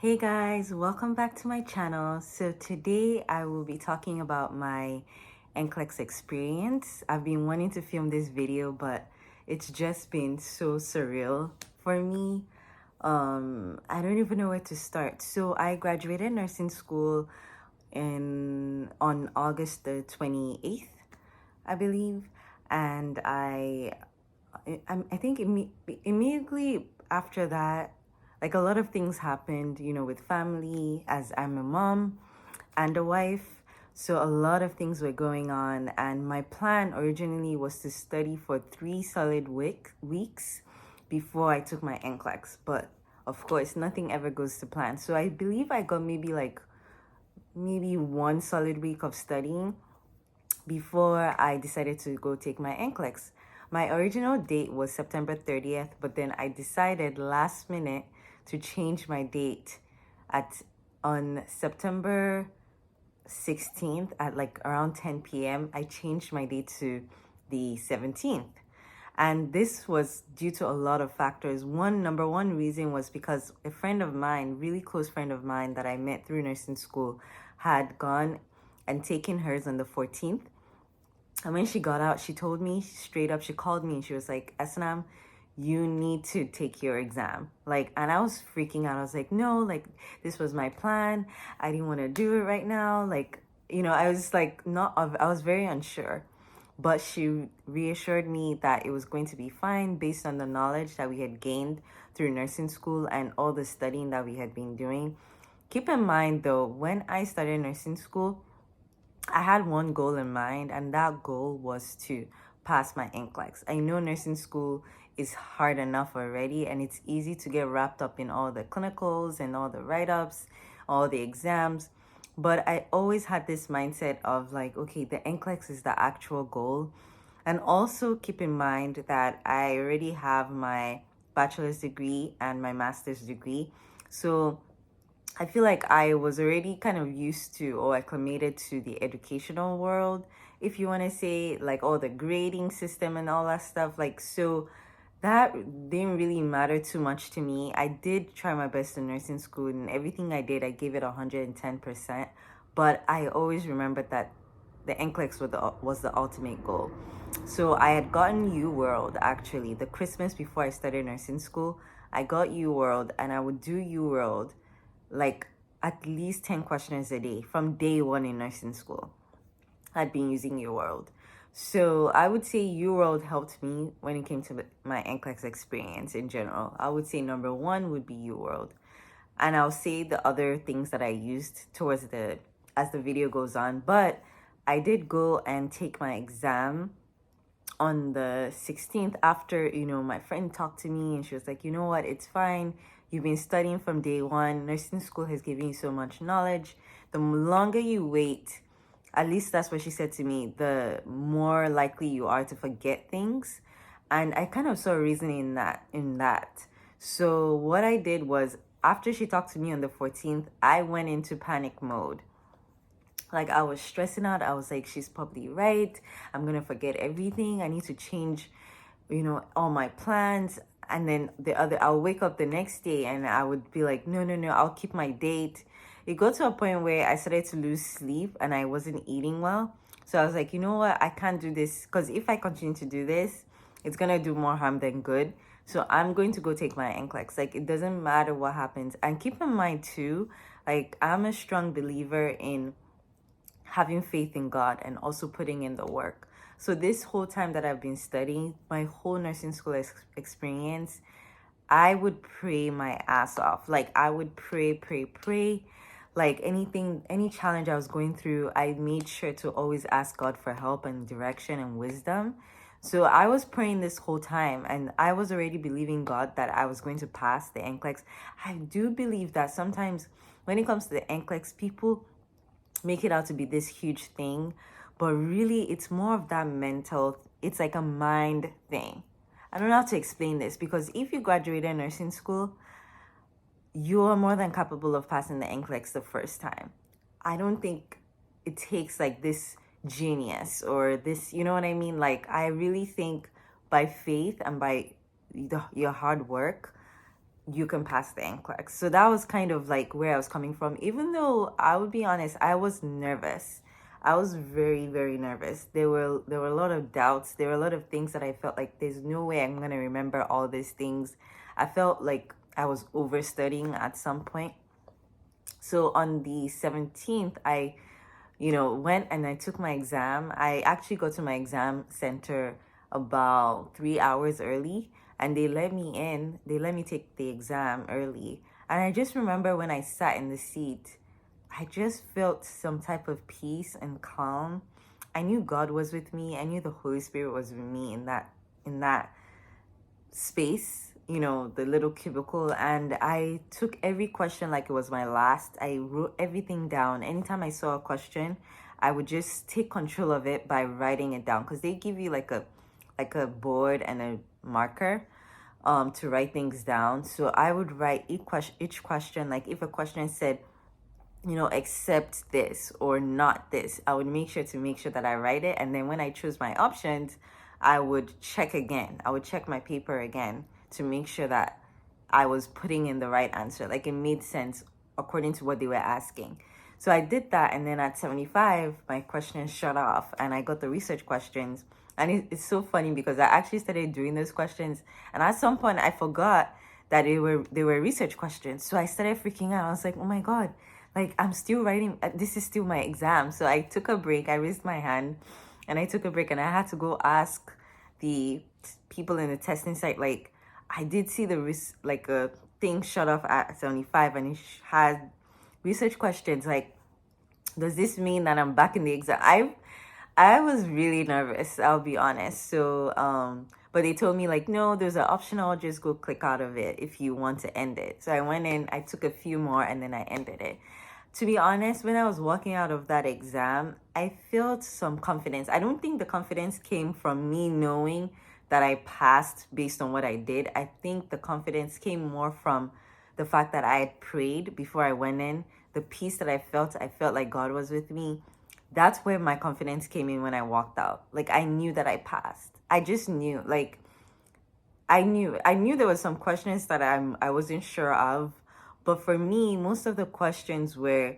Hey guys, welcome back to my channel. So today I will be talking about my Nclex experience. I've been wanting to film this video, but it's just been so surreal for me. I don't even know where to start. So I graduated nursing school on August the 28th, I believe, and I think immediately after that, like a lot of things happened, with family, as I'm a mom and a wife. So a lot of things were going on, and my plan originally was to study for 3 solid weeks before I took my NCLEX. But of course, nothing ever goes to plan. So I believe I got maybe 1 solid week of studying before I decided to go take my NCLEX. My original date was September 30th, but then I decided last minute to change my date at on September 16th at like around 10 p.m. I changed my date to the 17th. And this was due to a lot of factors. Number one reason was because a friend of mine, really close friend of mine that I met through nursing school, had gone and taken hers on the 14th. And when she got out, she told me straight up, she called me and she was like, Esnam, you need to take your exam. And I was freaking out. I was like, no, this was my plan. I didn't want to do it right now. I was I was very unsure. But she reassured me that it was going to be fine based on the knowledge that we had gained through nursing school and all the studying that we had been doing. Keep in mind, though, when I started nursing school, I had one goal in mind, and that goal was to pass my NCLEX. I know nursing school is hard enough already, and it's easy to get wrapped up in all the clinicals and all the write-ups, all the exams. But I always had this mindset of okay, the NCLEX is the actual goal. And also keep in mind that I already have my bachelor's degree and my master's degree. So I feel like I was already kind of used to or acclimated to the educational world, if you want to say, all the grading system and all that stuff. So that didn't really matter too much to me. I did try my best in nursing school, and everything I did, I gave it 110%. But I always remembered that the NCLEX was the ultimate goal. So I had gotten U World actually the Christmas before I started nursing school. I got U World, and I would do U World at least 10 questions a day from day one in nursing school. I'd been using U World. So I would say U World helped me when it came to my NCLEX experience in general. I would say number one would be U World. And I'll say the other things that I used as the video goes on. But I did go and take my exam on the 16th after, my friend talked to me and she was like, you know what, it's fine. You've been studying from day one. Nursing school has given you so much knowledge. The longer you wait, at least that's what she said to me, the more likely you are to forget things. And I kind of saw a reason in that. So what I did was, after she talked to me on the 14th, I went into panic mode. I was stressing out. I was like, she's probably right. I'm going to forget everything. I need to change, all my plans. And then I'll wake up the next day and I would be like, no, I'll keep my date. It got to a point where I started to lose sleep and I wasn't eating well. So I was like, you know what? I can't do this, because if I continue to do this, it's going to do more harm than good. So I'm going to go take my NCLEX. It doesn't matter what happens. And keep in mind too, I'm a strong believer in having faith in God and also putting in the work. So this whole time that I've been studying, my whole nursing school experience, I would pray my ass off. I would pray. Any challenge I was going through, I made sure to always ask God for help and direction and wisdom. So I was praying this whole time, and I was already believing God that I was going to pass the NCLEX. I do believe that sometimes when it comes to the NCLEX, people make it out to be this huge thing, but really it's more of that it's like a mind thing. I don't know how to explain this, because if you graduated nursing school, you are more than capable of passing the NCLEX the first time. I don't think it takes this genius or this, you know what I mean? I really think by faith and by your hard work, you can pass the NCLEX. So that was kind of like where I was coming from. Even though I would be honest, I was nervous. I was very, very nervous. There were a lot of doubts. There were a lot of things that I felt like there's no way I'm gonna remember all these things. I felt like I was overstudying at some point. So on the 17th, I went and I took my exam. I actually got to my exam center about 3 hours early, and they let me in. They let me take the exam early. And I just remember when I sat in the seat, I just felt some type of peace and calm. I knew God was with me. I knew the Holy Spirit was with me in that space, the little cubicle, and I took every question like it was my last. I wrote everything down. Anytime I saw a question, I would just take control of it by writing it down, because they give you like a board and a marker to write things down. So I would write each question, like if a question said, accept this or not this, I would make sure that I write it. And then when I choose my options, I would check again. I would check my paper again to make sure that I was putting in the right answer. Like it made sense according to what they were asking. So I did that. And then at 75, my questions shut off and I got the research questions. And it's so funny because I actually started doing those questions. And at some point, I forgot that they were research questions. So I started freaking out. I was like, oh my God, like I'm still writing. This is still my exam. So I took a break. I raised my hand and I took a break and I had to go ask the people in the testing site, like, I did see like a thing shut off at 75 and it had research questions. Like, does this mean that I'm back in the exam? I was really nervous, I'll be honest. So, but they told me like, no, there's an optional, just go click out of it if you want to end it. So I went in, I took a few more and then I ended it. To be honest, when I was walking out of that exam, I felt some confidence. I don't think the confidence came from me knowing that I passed based on what I did. I think the confidence came more from the fact that I had prayed before I went in. The peace that I felt like God was with me. That's where my confidence came in when I walked out. Like I knew that I passed. I just knew. Like I knew there was some questions that I wasn't sure of, but for me, most of the questions were,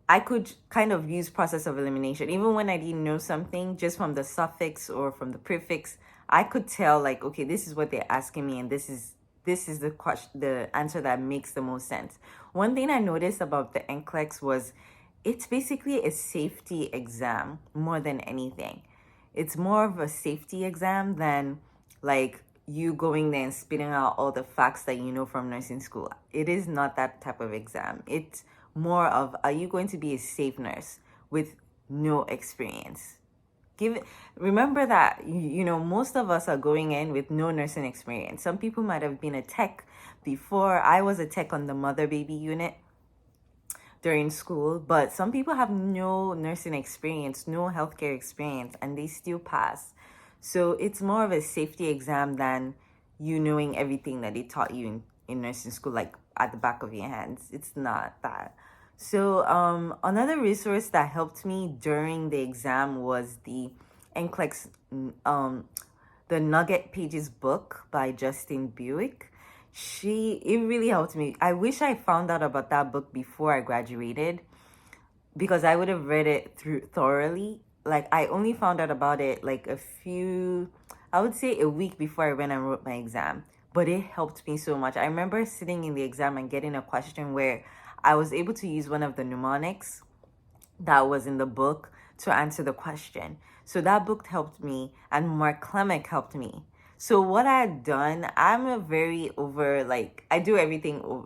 I could kind of use process of elimination. Even when I didn't know something, just from the suffix or from the prefix, I could tell like, okay, this is what they're asking me, and this is the question, the answer that makes the most sense. One thing I noticed about the NCLEX was it's basically a safety exam more than anything. It's more of a safety exam than like you going there and spitting out all the facts that you know from nursing school. It is not that type of exam. It's more of, are you going to be a safe nurse with no experience? Remember that most of us are going in with no nursing experience. Some people might have been a tech before. I was a tech on the mother baby unit during school, but some people have no nursing experience, no healthcare experience, and they still pass. So it's more of a safety exam than you knowing everything that they taught you in nursing school, like at the back of your hands. It's not that. So another resource that helped me during the exam was the NCLEX, the Nugget Pages book by Justine Buick. It really helped me. I wish I found out about that book before I graduated, because I would have read it through thoroughly. Like I only found out about it like I would say a week before I went and wrote my exam. But it helped me so much. I remember sitting in the exam and getting a question where I was able to use one of the mnemonics that was in the book to answer the question. So that book helped me, and Mark Clemic helped me. So what I had done, I'm a very I do everything.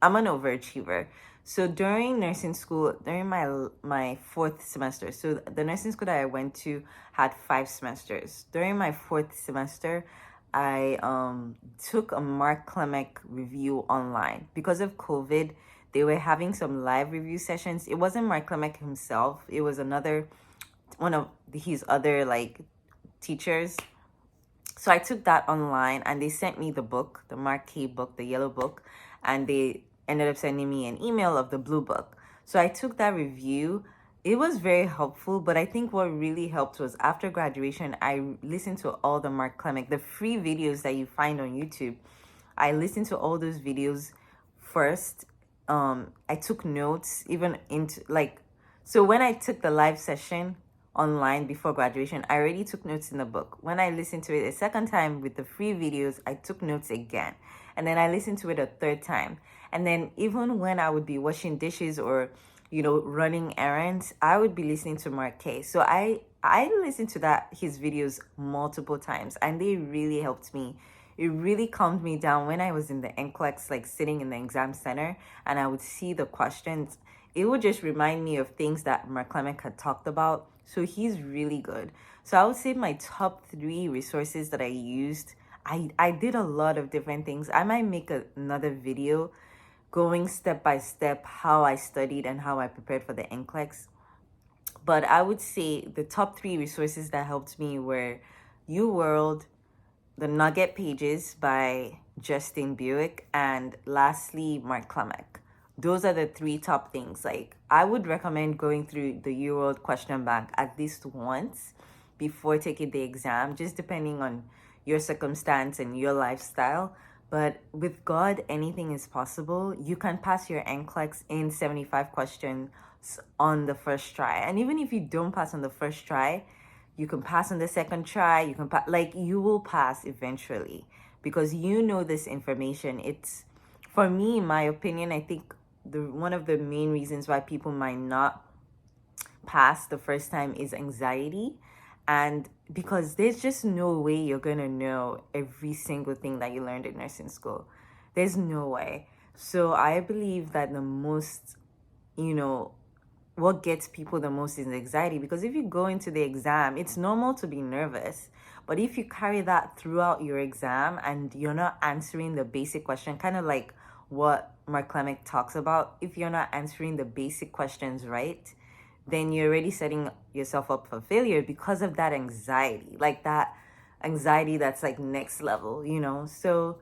I'm an overachiever. So during nursing school, during my fourth semester, so the nursing school that I went to had 5 semesters. During my fourth semester, I took a Mark Clemic review online. Because of COVID, they were having some live review sessions. It wasn't Mark Clemic himself. It was one of his other teachers. So I took that online and they sent me the book, the Mark K book, the yellow book, and they ended up sending me an email of the blue book. So I took that review. It was very helpful, but I think what really helped was after graduation, I listened to all the Mark Clemic, the free videos that you find on YouTube. I listened to all those videos first. I took notes even into like, so when I took the live session online before graduation, I already took notes in the book. When I listened to it a second time with the free videos, I took notes again. And then I listened to it a third time. And then even when I would be washing dishes or, running errands, I would be listening to Mark K. So I listened to his videos multiple times, and they really helped me. It really calmed me down when I was in the NCLEX, like sitting in the exam center, and I would see the questions. It would just remind me of things that Mark Clement had talked about. So he's really good. So I would say my top 3 resources that I used. I did a lot of different things. I might make another video going step by step how I studied and how I prepared for the NCLEX. But I would say the top 3 resources that helped me were UWorld, the Nugget Pages by Justin Buick, and lastly, Mark Clement. Those are the 3 top things. Like, I would recommend going through the UWorld question bank at least once before taking the exam, just depending on your circumstance and your lifestyle. But with God, anything is possible. You can pass your NCLEX in 75 questions on the first try. And even if you don't pass on the first try, you can pass on the second try. You can you will pass eventually because you know this information. It's, for me, in my opinion, I think one of the main reasons why people might not pass the first time is anxiety. And because there's just no way you're going to know every single thing that you learned in nursing school. There's no way. So I believe that the most, what gets people the most is anxiety. Because if you go into the exam, it's normal to be nervous. But if you carry that throughout your exam and you're not answering the basic question, kind of like what Mark Clement talks about, if you're not answering the basic questions right, then you're already setting yourself up for failure because of that anxiety, like that anxiety that's like next level, So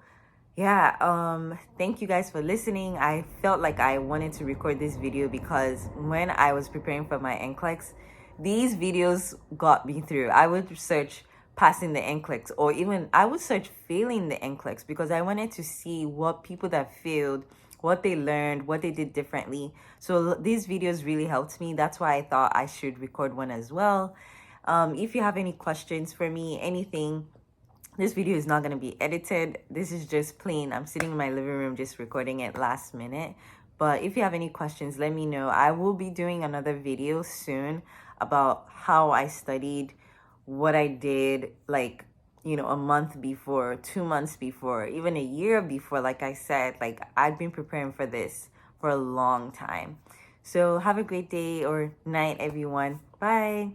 yeah, thank you guys for listening. I felt like I wanted to record this video because when I was preparing for my NCLEX, these videos got me through. I would search passing the NCLEX, or even I would search failing the NCLEX, because I wanted to see what people that failed, what they learned, what they did differently. So these videos really helped me. That's why I thought I should record one as well. If you have any questions for me, anything, this video is not going to be edited. This is just plain. I'm sitting in my living room just recording it last minute. But if you have any questions, let me know. I will be doing another video soon about how I studied, what I did, like, a month before, 2 months before, even a year before. Like I said, like, I've been preparing for this for a long time. So have a great day or night, everyone. Bye.